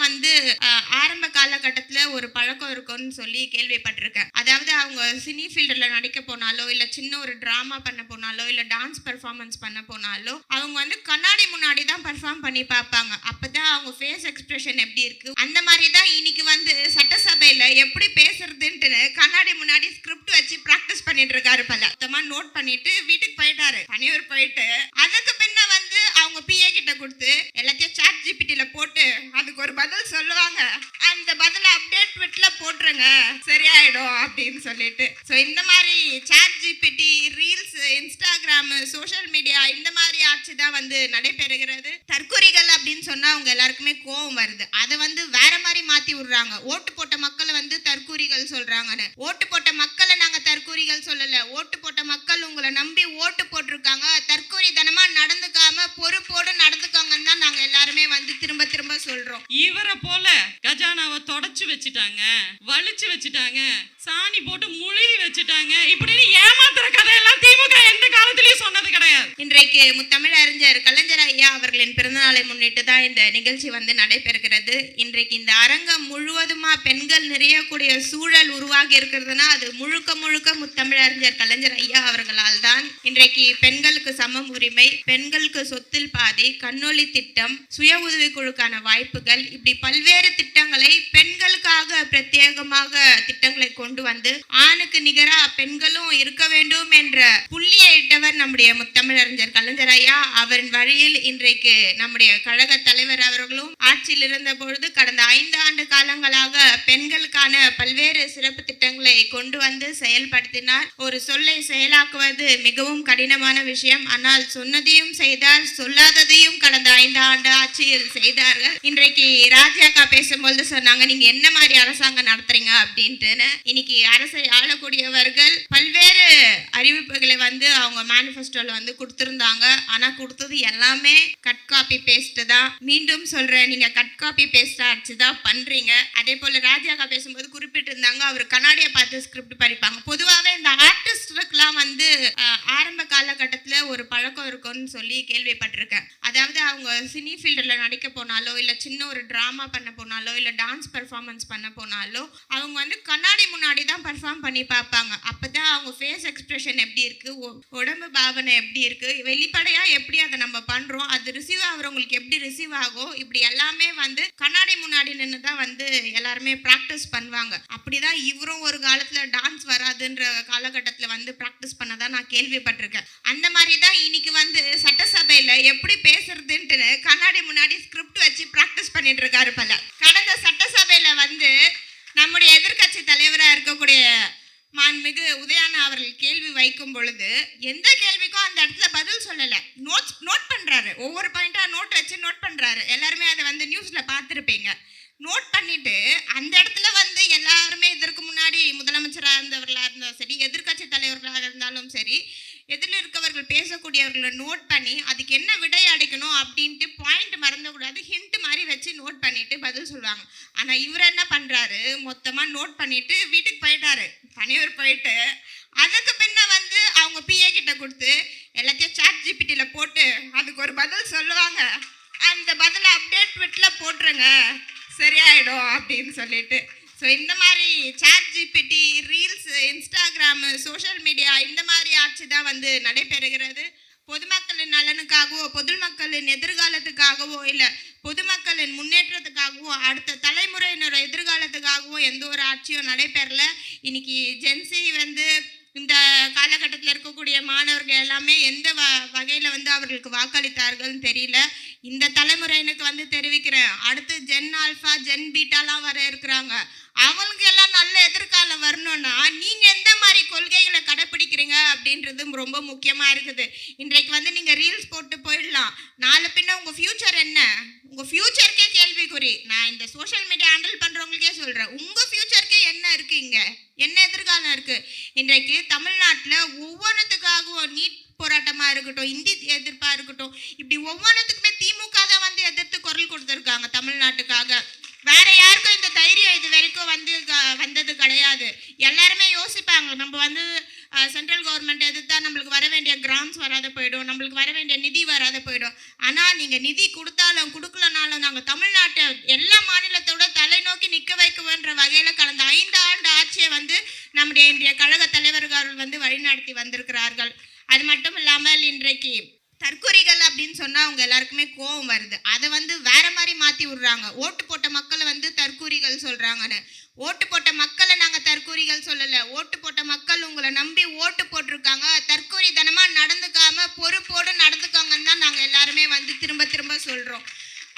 வந்து ஆரம்ப காலகட்டத்துல ஒரு பழக்கம் இருக்கும்னு சொல்லி கேள்விப்பட்டிருக்கேன். அதாவது அவங்க சினி ஃபீல்டில் நடிக்க போனாலோ இல்ல சின்ன ஒரு டிராமா பண்ண போனாலோ இல்ல டான்ஸ் பெர்ஃபார்மன்ஸ் பண்ண போனாலோ அவங்க வந்து கண்ணாடி முன்னாடி தான் பெர்ஃபார்ம் பண்ணி பார்ப்பாங்க. அப்பதான் அவங்க ஃபேஸ் எக்ஸ்பிரஷன் எப்படி இருக்கு, அந்த மாதிரி தான் இன்னைக்கு வந்து சட்டசபையில எப்படி பேசுறதுன்ட்டு கண்ணாடி முன்னாடி ஸ்கிரிப்ட் வச்சு பிராக்டிஸ் பண்ணிட்டு இருக்காரு. பல நோட் பண்ணிட்டு வீட்டுக்கு போயிட்டாரு. தனியூர் போயிட்டு அதுக்கு பின்ன வந்து அவங்க பிஏ கிட்ட கொடுத்து எல்லாத்தையும் சாட் ஜிபிடில போட்டு அதுக்கு ஒரு பதில் சொல்லுவாங்க. அந்த பதில அப்டேட் ட்விட்ல போட்டுருங்க சரியாயிடும் அப்படின்னு சொல்லிட்டு. ஸோ இந்த மாதிரி chat GPT, reels, Instagram, social media இந்த மாதிரி ஆட்சி தான் வந்து நடைபெறுகிறது. தற்கொலைகள் அப்படின்னு சொன்னா அவங்க எல்லாருக்குமே கோவம் வருது. அதை வந்து வேற மாதிரி மாத்தி விடுறாங்க. ஓட்டு போட்ட மக்களை வந்து தற்கூரிகள் சொல்றாங்கன்னு. ஓட்டு போட்ட மக்களை நாங்க தற்கூரிகள் சொல்லல. ஓட்டு போட்ட மக்கள் உங்களை நம்பி ஓட்டு போட்டிருக்காங்க. தற்கூரி தனமா நடந்துக்காம பொறுப்போடு நடந்துக்காங்கன்னு தான் நாங்க எல்லாருமே வந்து திரும்ப திரும்ப சொல்றோம். இவரை போல கஜானாவை தொடச்சு வச்சுட்டாங்க, வலிச்சு வச்சுட்டாங்க, சாணி போட்டு முழுகி வச்சுட்டாங்க, இப்படின்னு ஏமாத்துற கதையெல்லாம் திமுக எந்த காலத்திலயும் சொன்னது கிடையாது. இன்றைக்கு முத்தமிழ் அறிஞர் கலைஞர் ஐயா அவர்களின் பிறந்தநாளை முன்னிட்டு தான் இந்த நிகழ்ச்சி வந்து நடைபெறுகிறது. இன்றைக்கு இந்த அரங்கம் முழுவதுமா பெண்கள் நிறையக்கூடிய சூழல் உருவாகி இருக்கிறதுனா அது முழுக்க முழுக்க முத்தமிழ் அறிஞர் கலைஞர் ஐயா அவர்களால் தான். இன்றைக்கு பெண்களுக்கு சம உரிமை, பெண்களுக்கு சொத்தில் பாதி, கண்ணொளி திட்டம், சுய உதவி குழுக்கான வாய்ப்புகள், இப்படி பல்வேறு திட்டங்களை பெண்களுக்காக பிரத்யேகமாக திட்டங்களை கொண்டு வந்து ஆணுக்கு நிகரா பெண்களும் இருக்க வேண்டும் என்ற புள்ளியை இட்டவர் நம்முடைய முத்தமிழறிஞர் கலைஞர் ஐயா. அவரின் வழியில் இன்றைக்கு நம்முடைய கழக தலைவர் அவர்களும் ஆட்சியில் இருந்த பொழுது கடந்த 5 ஆண்டு காலங்களாக பெண்களுக்கான பல்வேறு சிறப்பு திட்டங்களை கொண்டு வந்து செயல்படுத்தினார். ஒரு சொல்லை செயலாக்குவது மிகவும் கடினமான விஷயம். ஆனால் சொன்னதையும் செய்தார், சொல்லாததையும் கடந்த 5 ஆண்டு ஆட்சியில் செய்தார்கள். இன்றைக்கு ராஜாக்கா பேசும்போது சொன்னாங்க, நீங்க என்ன மாதிரி அரசாங்கம் நடத்துறீங்க அப்படின்ட்டு. இன்னைக்கு அரசை ஆளக்கூடியவர்கள் பல்வேறு அறிவிப்புகளை வந்து அவங்க மேனிஃபெஸ்டோல வந்து கொடுத்திருந்தாங்க. ஆனா கொடுத்தது எல்லாமே கட் காப்பி பேஸ்ட் தான். மீண்டும் சொல்றேன், நீங்க கட் காப்பி பேஸ்ட் ஆச்சு தான் பண்றீங்க. அதே போல ராஜாக்கா பேசும்போது குறிப்பிட்டு இருந்தாங்க, அவர் கண்ணாடியை பார்த்து ஸ்கிரிப்ட் படிப்பாங்க. பொதுவாகவே இந்த ஆர்டிஸ்டுக்கெல்லாம் வந்து ஆரம்ப காலகட்டத்துல ஒரு பழக்கம் இருக்கும்னு சொல்லி கேள்விப்பட்டிருக்கேன். அதாவது அவங்க சினி ஃபீல்டில் நடிக்க போனாலோ இல்ல சின்ன ஒரு டிராமா பண்ண போனாலோ இல்ல டான்ஸ் பெர்ஃபார்மன்ஸ் பண்ண போனாலோ அவங்க வந்து கண்ணாடி முன்னாடி தான் பெர்ஃபார்ம் பண்ணி பார்ப்பாங்க. அப்பதான் அவங்க ஃபேஸ் எக்ஸ்பிரஷன் எப்படி இருக்கு, உடம்பு பாவனை எப்படி இருக்கு, வெளிப்படையா எப்படி அதை நம்ம பண்றோம், அது ரிசீவ் ஆகுறவங்களுக்கு எப்படி ரிசீவ் ஆகும், இப்படி எல்லாமே வந்து கண்ணாடி முன்னாடி நின்று தான் வந்து எல்லாருமே பிராக்டிஸ் பண்ணுவாங்க. அப்படிதான் இவரும் ஒரு காலத்துல டான்ஸ் வராதுன்ற காலகட்டத்துல வந்து பிராக்டிஸ் பண்ணதான் நான் கேள்விப்பட்டிருக்கேன். அந்த மாதிரி தான் இன்னைக்கு வந்து சட்டசபையில எப்படி பேசுறதுன்ட்டு கண்ணாடி முன்னாடி ஸ்கிரிப்ட் வச்சு பிராக்டிஸ் பண்ணிட்டு இருக்காரு. பல கடந்த சட்டசபையில வந்து நம்முடைய எதிர்கட்சி தலைவராக இருக்கக்கூடிய மாண்புமிகு உதயானா அவர்கள் கேள்வி வைக்கும் பொழுது எந்த கேள்விக்கும் அந்த இடத்துல பதில் சொல்லலை. நோட் பண்றாரு, ஒவ்வொரு பாயிண்டா நோட் வச்சு நோட் பண்றாரு. எல்லாருமே அதை வந்து நியூஸ்ல பார்த்துருப்பீங்க. நோட் பண்ணிட்டு அந்த இடத்துல வந்து எல்லாருமே இதற்கு முன்னாடி முதலமைச்சராக இருந்தவர்களாக இருந்தாலும் சரி, எதிர்கட்சி தலைவர்களாக இருந்தாலும் சரி, எதில் இருக்கவர்கள் பேசக்கூடியவர்களை நோட் பண்ணி அதுக்கு என்ன விடை அடைக்கணும் அப்படின்ட்டு பாயிண்ட் மறந்துக்கூடாது, ஹிண்ட் மாதிரி வச்சு நோட் பண்ணிட்டு பதில் சொல்லுவாங்க. ஆனால் இவர் என்ன பண்ணுறாரு, மொத்தமாக நோட் பண்ணிட்டு வீட்டுக்கு போயிட்டாரு. தனியூர் போயிட்டு அதுக்கு பின்ன வந்து அவங்க பிஏ கிட்ட கொடுத்து எல்லாத்தையும் சாட் ஜிபிடில போட்டு அதுக்கு ஒரு பதில் சொல்லுவாங்க. அந்த பதிலை அப்டேட் ட்விட்ல போட்டுருங்க சரியாயிடும் அப்படின்னு சொல்லிட்டு. ஸோ இந்த மாதிரி chat GPT, reels, Instagram, social media இந்த மாதிரி ஆட்சி தான் வந்து நடைபெறுகிறது. பொதுமக்களின் நலனுக்காகவோ பொதுமக்களின் எதிர்காலத்துக்காகவோ இல்லை பொதுமக்களின் முன்னேற்றத்துக்காகவோ அடுத்த தலைமுறையினரோட எதிர்காலத்துக்காகவோ எந்த ஒரு ஆட்சியும் நடைபெறல. இன்னைக்கு ஜென்சி வந்து இந்த காலகட்டத்தில் இருக்கக்கூடிய மாணவர்கள் எல்லாமே எந்த வகையில் வந்து அவர்களுக்கு வாக்களித்தார்கள்னு தெரியல. இந்த தலைமுறையினுக்கு வந்து தெரிவிக்கிறேன், அடுத்து ஜென் ஆல்ஃபா, ஜென் பீட்டாலாம் வர இருக்கிறாங்க. அவங்களுக்கு எல்லாம் நல்ல எதிர்காலம் வரணும்னா நீங்கள் எந்த மாதிரி கொள்கைகளை கடைப்பிடிக்கிறீங்க அப்படின்றது ரொம்ப முக்கியமாக இருக்குது. இன்றைக்கு வந்து நீங்கள் ரீல்ஸ் போட்டு போயிடலாம், நாலு பின்ன உங்கள் ஃப்யூச்சர் என்ன, உங்கள் ஃப்யூச்சருக்கே கேள்விக்குறி. நான் இந்த சோஷியல் மீடியா ஹேண்டில் பண்ணுறவங்களுக்கே சொல்கிறேன், உங்கள் ஃப்யூச்சருக்கே என்ன இருக்குது, இங்கே என்ன எதிர்காலம் இருக்குது. இன்றைக்கு தமிழ்நாட்டில் ஒவ்வொன்றுத்துக்காகவும் நீட் போராட்டமாக இருக்கட்டும், இந்தி எதிர்ப்பாக இருக்கட்டும், இப்படி ஒவ்வொன்றுத்துக்குமே திமுக தான் வந்து எதிர்த்து குரல் கொடுத்துருக்காங்க தமிழ்நாட்டுக்காக. வேற யாருக்கும் இந்த தைரியம் இது வரைக்கும் வந்தது கிடையாது. எல்லாருமே யோசிப்பாங்க, நம்ம வந்து சென்ட்ரல் கவர்மெண்ட் எதிர்த்தா நம்மளுக்கு வர வேண்டிய கிராண்ட்ஸ் வராத போயிடும், நம்மளுக்கு வர வேண்டிய நிதி வராத போயிடும். ஆனால் நீங்கள் நிதி கொடுத்தாலும் கொடுக்கலனாலும் நாங்கள் தமிழ்நாட்டை எல்லா மாநிலத்தையும் இன்றைய கழக தலைவர்கள் வந்து வழிநடத்தி வந்திருக்கிறார்கள். அது மட்டும் இல்லாமல் இன்றைக்கு தற்கொலைகள் அப்படின்னு சொன்னா அவங்க எல்லாருக்குமே கோபம் வருது. அதை வந்து வேற மாதிரி மாத்தி விடுறாங்க. ஓட்டு போட்ட மக்களை வந்து தற்கூரிகள் சொல்றாங்கன்னு. ஓட்டு போட்ட மக்களை நாங்க தற்கூரிகள் சொல்லல. ஓட்டு போட்ட மக்கள் உங்களை நம்பி ஓட்டு போட்டிருக்காங்க. தற்கூரித்தனமா நடந்துக்காம பொறுப்போடு நடந்துக்காங்கன்னு தான் நாங்க எல்லாருமே வந்து திரும்ப திரும்ப சொல்றோம்.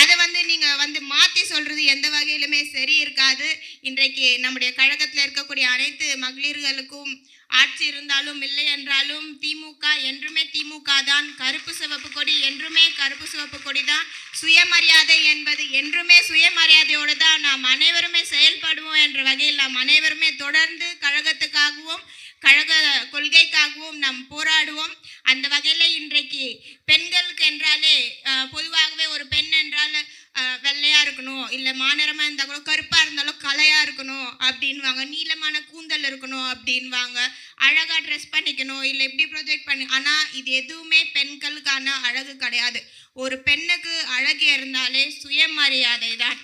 அதை வந்து நீங்க வந்து மாத்தி சொல்றது எந்த வகையிலுமே சரி இருக்காது. இன்றைக்கு நம்முடைய கழகத்தில் இருக்கக்கூடிய அனைத்து மகளிர்களுக்கும் ஆட்சி இருந்தாலும் இல்லை என்றாலும் திமுக என்றுமே திமுக தான். கருப்பு சிவப்பு கொடி என்றுமே கருப்பு சிவப்பு கொடி தான். சுயமரியாதை என்பது என்றுமே சுயமரியாதையோடு தான் நாம் அனைவருமே செயல்படுவோம் என்ற வகையில் நாம் அனைவருமே தொடர்ந்து கழகத்துக்காகவும் கழக கொள்கைக்காகவும் நாம் போராடுவோம். அந்த வகையில் இன்றைக்கு பெண்களுக்கு என்றாலே பொதுவாகவே ஒரு பெண் என்றால் வெள்ளையா இருக்கணும், இல்லை மாநிறமா இருந்தால் கூட கருப்பா இருந்தாலும் கலையா இருக்கணும் அப்படின்வாங்க. நீளமான கூந்தல் இருக்கணும் அப்படின்வாங்க. அழகா ட்ரெஸ் பண்ணிக்கணும், இல்லை இப்படி ப்ரொஜெக்ட் பண்ணி. ஆனால் இது எதுவுமே பெண்களுக்கான அழகு கிடையாது. ஒரு பெண்ணுக்கு அழகு இருந்தாலே சுயமரியாதை தான்.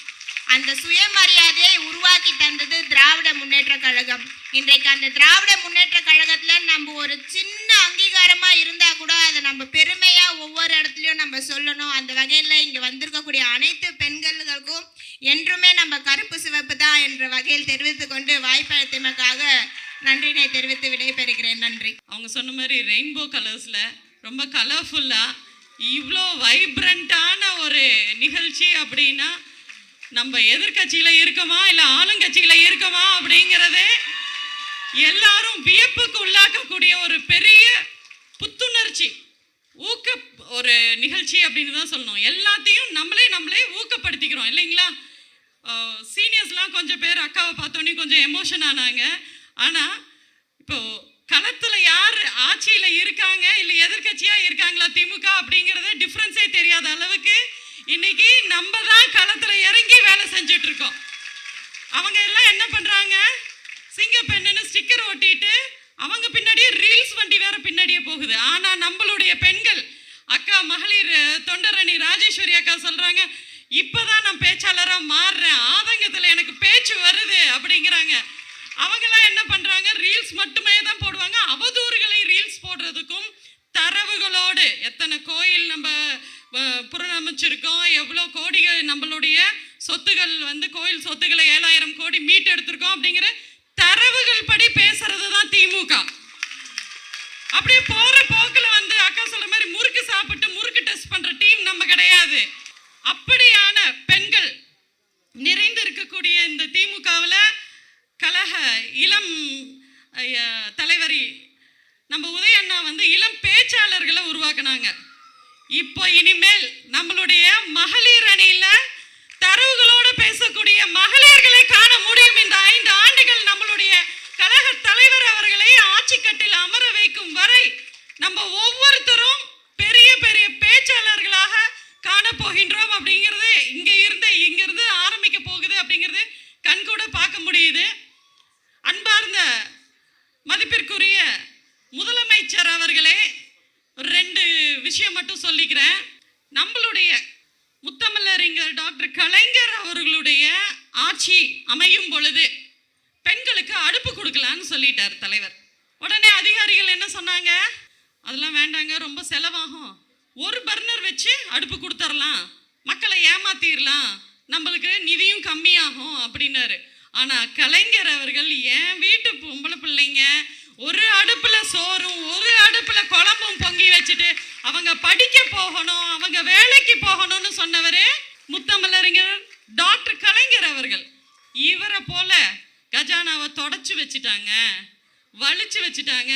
அந்த சுயமரியாதையை உருவாக்கி தந்தது திராவிட முன்னேற்ற கழகம். இன்றைக்கு அந்த திராவிட முன்னேற்ற கழகத்துல நம்ம ஒரு சின்ன அங்கீகாரமா இருந்தா கூட அதை நம்ம பெருமையா ஒவ்வொரு இடத்துலயும் நம்ம சொல்லணும். அந்த வகையில இங்க வந்திருக்கக்கூடிய அனைத்து பெண்களுக்கும் என்றுமே நம்ம கருப்பு சிவப்பு தான் என்ற வகையில் தெரிவித்துக் கொண்டு வாய்ப்பளித்தமைக்காக நன்றினை தெரிவித்து விடைபெறுகிறேன். நன்றி. அவங்க சொன்ன மாதிரி ரெயின்போ கலர்ஸ்ல ரொம்ப கலர்ஃபுல்லா இவ்வளோ வைப்ரண்டான ஒரு நிகழ்ச்சி அப்படின்னா நம்ம எதிர்கட்சியில இருக்கோமா இல்லை ஆளுங்கட்சியில இருக்கோமா அப்படிங்கிறதே எல்லாரும் வியப்புக்கு உள்ளாக்கக்கூடிய ஒரு பெரிய புத்துணர்ச்சி ஒரு நிகழ்ச்சி அப்படின்னு தான் சொல்லணும். எல்லாத்தையும் நம்மளே ஊக்கப்படுத்திக்கிறோம் இல்லைங்களா? சீனியர்ஸ்லாம் கொஞ்சம் பேர் அக்காவை பார்த்தோன்னே கொஞ்சம் எமோஷன் ஆனாங்க. ஆனால் இப்போ களத்தில் யார் ஆட்சியில் இருக்காங்க இல்லை எதிர்கட்சியாக இருக்காங்களா திமுக அப்படிங்கிறத டிஃப்ரென்ஸே தெரியாத அளவுக்கு இன்னைக்கு நம்ம தான் களத்தில் இறங்கி வேலை செஞ்சுட்டு இருக்கோம். அவங்க எல்லாம் என்ன பண்ணுறாங்க? சிங்கப்பெண்ணுன்னு ஸ்டிக்கர் ஒட்டிட்டு அவங்க பின்னாடியே ரீல்ஸ் வண்டி வேற பின்னாடியே போகுது. ஆனால் நம்மளுடைய பெண்கள் அக்கா மகளிர் தொண்டரணி ராஜேஸ்வரி அக்கா சொல்கிறாங்க, இப்போதான் நான் பேச்சாளராக மாறுறேன், ஆதங்கத்தில் எனக்கு பேச்சு வருது அப்படிங்கிறாங்க. அவங்களாம் என்ன பண்ணுறாங்க? ரீல்ஸ் மட்டுமே தான் போடுவாங்க. அவதூறுகளை ரீல்ஸ் போடுறதுக்கும் தரவுகளோடு எத்தனை கோயில் நம்ம புறநமைச்சிருக்கோம், எவ்வளோ கோடிகள் நம்மளுடைய சொத்துகள் வந்து கோயில் சொத்துக்களை 7000 கோடி மீட்டு எடுத்திருக்கோம் அப்படிங்கிற தரவுகள் படி பேசுறது தான் திமுக. அப்படியே போற போக்கில் வந்து அக்கா சொல்ற மாதிரி முறுக்கு சாப்பிட்டு முறுக்கு டெஸ்ட் பண்ற டீம் நம்ம கிடையாது. அப்படியான பெண்கள் நிறைந்து இருக்கக்கூடிய இந்த திமுகவில் கழக இளம் தலைவரி நம்ம உதயண்ணா வந்து இளம் பேச்சாளர்களை உருவாக்குனாங்க. இப்போ இனிமேல் நம்மளுடைய மகளிர் அணியில தரவுகளோடு பேசக்கூடிய மகளிர்களை காண முடியும். இந்த 5 ஆண்டுகள் நம்மளுடைய கழக தலைவர் அவர்களை ஆட்சி கட்டில் அமர வைக்கும் வரை நம்ம ஒவ்வொருத்தரும் பெரிய பெரிய பேச்சாளர்களாக காண போகின்றோம் அப்படிங்கிறது இங்கிருந்து ஆரம்பிக்க போகுது அப்படிங்கிறது கண்கூட பார்க்க முடியுது. அன்பார்ந்த மதிப்பிற்குரிய முதலமைச்சர் அவர்களே, 2 விஷயம் மட்டும் சொல்லிக்கிறேன். நம்மளுடைய முத்தமிழறிஞர் டாக்டர் கலைஞர் அவர்களுடைய ஆட்சி அமையும் பொழுது பெண்களுக்கு அடுப்பு கொடுக்கலான்னு சொல்லிட்டார் தலைவர். உடனே அதிகாரிகள் என்ன சொன்னாங்க? அதெல்லாம் வேண்டாங்க, ரொம்ப செலவாகும், ஒரு பர்னர் வச்சு அடுப்பு கொடுத்துடலாம், மக்களை ஏமாத்திடலாம், நம்மளுக்கு நிதியும் கம்மியாகும் அப்படின்னாரு. ஆனால் கலைஞர் அவர்கள் என் வீட்டு பொம்பளை பிள்ளைங்க ஒரு அடுப்புல சோறும் ஒரு அடுப்புல குழம்பும் பொங்கி வச்சுட்டு அவங்க படிக்க போகணும், அவங்க வேலைக்கு போகணும்னு சொன்னவரு முத்தமிழறிஞர் டாக்டர் கலைஞர் அவர்கள். இவரை போல கஜானாவை தொடச்சு வச்சுட்டாங்க, வலிச்சு வச்சுட்டாங்க,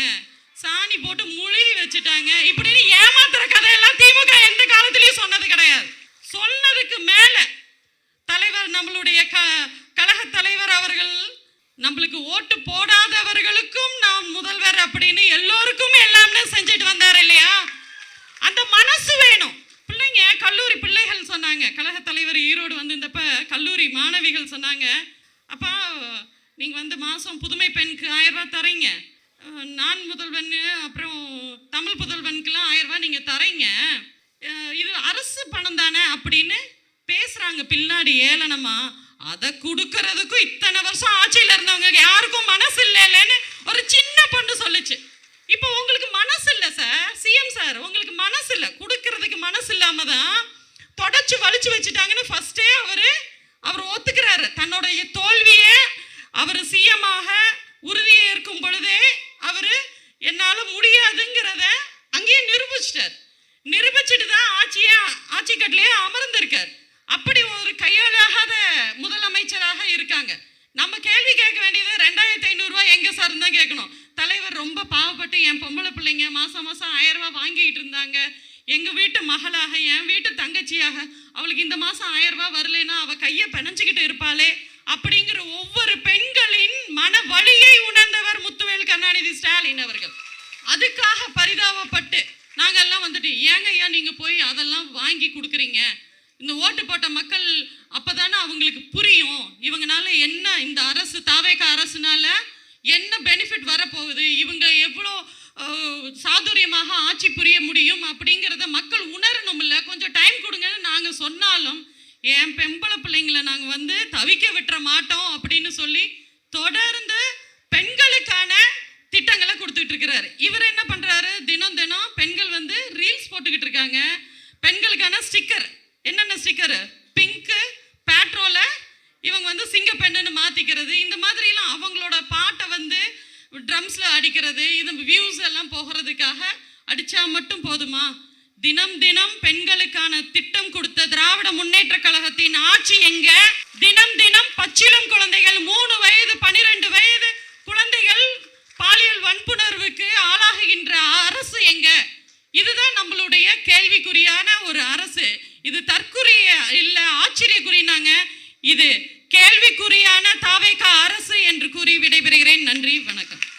சாணி போட்டு முழுகி வச்சுட்டாங்க இப்படின்னு ஏமாத்துற கதையெல்லாம் திமுக எந்த காலத்திலயும் சொன்னது கிடையாது. சொன்னதுக்கு மேல தலைவர் நம்மளுடைய கழக தலைவர் அவர்கள் நம்மளுக்கு ஓட்டு போடாதவர்களுக்கும் நாம் முதல்வர் அப்படின்னு எல்லோருக்கும் எல்லாமே செஞ்சுட்டு வந்தார் இல்லையா? அந்த மனசு வேணும். பிள்ளைங்க கல்லூரி பிள்ளைகள் சொன்னாங்க, கழக தலைவர் ஈரோடு வந்து இந்தப்ப கல்லூரி மாணவிகள் சொன்னாங்க, அப்பா நீங்கள் வந்து மாதம் புதுமை பெண்ணுக்கு 1000 ரூபா தரீங்க, நான் முதல்வன் அப்புறம் தமிழ் புதல்வனுக்கெல்லாம் 1000 ரூபா நீங்கள் தரீங்க, இது அரசு பணம் தானே அப்படின்னு பேசுகிறாங்க பின்னாடி ஏளனமா. அதை கொடுக்கறதுக்கும் இத்தனை வருஷம் ஆட்சியில் இருந்தவங்க யாருக்கும் மனசு இல்லைன்னு ஒரு சின்ன பொண்ணு சொல்லுச்சு. இப்போ உங்களுக்கு மனசு இல்லை சார், சிஎம் சார், உங்களுக்கு மனசு இல்லை, கொடுக்கறதுக்கு மனசு இல்லாம தான் தொடச்சு வலிச்சு வச்சுட்டாங்கன்னு ஃபர்ஸ்டே அவர் ஒத்துக்கிறாரு. தன்னுடைய தோல்வியே அவர் சிஎம்மாக உறுதியை ஏற்கும் பொழுதே அவர் என்னால முடியாதுங்கிறத அங்கேயே நிரூபிச்சுட்டு தான் ஆட்சி கட்டிலேயே அமர்ந்திருக்கார். அப்படி ஒரு கையாளாகாத முதலமைச்சராக இருக்காங்க. நம்ம கேள்வி கேட்க வேண்டியது 2500 ரூபாய் எங்க சார் தான் கேட்கணும். தலைவர் ரொம்ப பாவப்பட்டு என் பொம்பளை பிள்ளைங்க மாசம் 1000 ரூபாய் வாங்கிட்டு இருந்தாங்க, எங்க வீட்டு மகளாக என் வீட்டு தங்கச்சியாக அவளுக்கு இந்த மாசம் 1000 ரூபாய் வரலைன்னா அவ கையை பிணைஞ்சுக்கிட்டு இருப்பாளே அப்படிங்கிற ஒவ்வொரு பெண்களின் மன வலியை உணர்ந்தவர் முத்துவேல் கருணாநிதி ஸ்டாலின் அவர்கள். அதுக்காக பரிதாபப்பட்டு நாங்கெல்லாம் வந்துட்டு ஏங்க ஐயா நீங்க போய் அதெல்லாம் வாங்கி கொடுக்குறீங்க, இந்த ஓட்டு போட்ட மக்கள் அப்பதானே அவங்களுக்கு புரியும் இவங்கனால என்ன, இந்த அரசு தாவேகா அரசுனால என்ன பெனிஃபிட் வரப்போகுது, இவங்க எவ்வளோ சாதுரியமாக ஆட்சி புரிய முடியும் அப்படிங்கிறத மக்கள் உணரணும். இல்லை கொஞ்சம் டைம் கொடுங்கன்னு நாங்கள் சொன்னாலும் என் பெம்பளை பிள்ளைங்களை நாங்கள் தவிக்க விட்டுற மாட்டோம் அப்படின்னு சொல்லி தொடர்ந்து பெண்களுக்கான திட்டங்களை கொடுத்துட்டு இருக்கிறாரு. இவர் என்ன பண்றாரு, தினம் பெண்கள் ரீல்ஸ் போட்டுக்கிட்டு இருக்காங்க. பெண்களுக்கான ஸ்டிக்கர், என்னென்ன ஸ்டிக்கர், பிங்க்கு பேட்ரோல இவங்க சிங்க பெண்ணுன்னு மாத்திக்கிறது, இந்த மாதிரிலாம் அவங்களோட பாட்டை ட்ரம்ஸ்ல அடிக்கிறது, இது வியூஸ் எல்லாம் போகிறதுக்காக அடிச்சா மட்டும் போதுமா? தினம் பெண்களுக்கான திட்டம் கொடுத்த திராவிட முன்னேற்ற கழகத்தின் ஆட்சி எங்க? தினம் பச்சிளம் குழந்தைகள் 3 வயது 12 வயது குழந்தைகள் பாலியல் வன்புணர்வுக்கு ஆளாகுகின்ற அரசு எங்க? இதுதான் நம்மளுடைய கேள்விக்குறியான ஒரு அரசு. இது தற்குறிய இல்ல ஆச்சரியக்குறினாங்க, இது கேள்விக்குறியான தாவேகா அரசு என்று கூறி விடைபெறுகிறேன். நன்றி.